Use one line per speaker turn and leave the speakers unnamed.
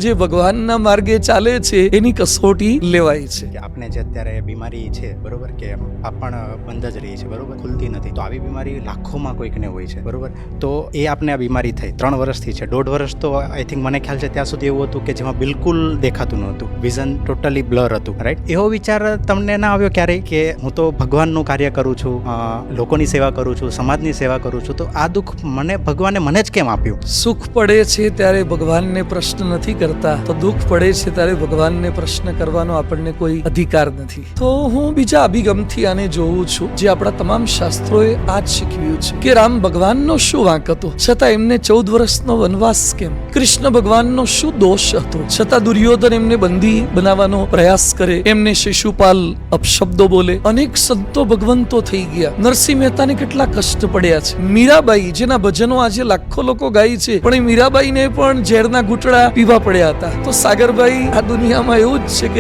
જે ભગવાનના માર્ગે ચાલે છે એની કસોટી લેવાય છે.
કે આપણે જે અત્યારે બીમારી છે બરોબર, કે આ પણ બંધ જ રહી છે બરોબર, ખુલતી નથી. તો આવી બીમારી લાખોમાં કોઈકને હોય છે બરોબર. તો એ આપને આ બીમારી થઈ 3 વર્ષથી છે. 1.5 વર્ષ તો આઈ થિંક મને ખ્યાલ છે ત્યાં સુધી એવું હતું કે જેમાં બિલકુલ દેખાતું નહોતું, વિઝન ટોટલી બ્લર હતું, રાઈટ? એવો વિચાર તમને ના આવ્યો ક્યારેય કે હું તો ભગવાનનું કાર્ય કરું છું, લોકોની સેવા કરું છું, સમાજની સેવા કરું છું, તો આ દુઃખ ભગવાને મને જ કેમ આપ્યું?
સુખ પડે છે ત્યારે ભગવાનને પ્રશ્ન નથી કરતા, તો દુઃખ પડે છે ત્યારે ભગવાનને પ્રશ્ન કરવાનો આપણને કોઈ અધિકાર નથી. તો હું બીજા અભિગમથી આને જોઉં છું, જે આપણા તમામ શાસ્ત્રોએ આ જ શીખવ્યું છે કે રામ ભગવાનનો શું વાંક હતો, છતાં એમને 14 વર્ષનો વનવાસ કેમ? કૃષ્ણ ભગવાનનો શું દોષ હતો, છતાં દુર્યોધન એમને બંદી બનાવવાનો પ્રયાસ કરે, એમને શિશુપાલ અપશબ્દો બોલે. અનેક સંતો ભગવંતો થઈ ગયા. નરસિંહ મહેતાને કેટલા કષ્ટ પડ્યા છે. મીરાબાઈ, જેના ભજનો આજે લાખો લોકો ગાય છે, પણ એ મીરાબાઈને પણ ઝેરના ઘૂંટડા પીવા પડ્યા હતા. તો સાગરભાઈ, આ દુનિયામાં એવું જ છે કે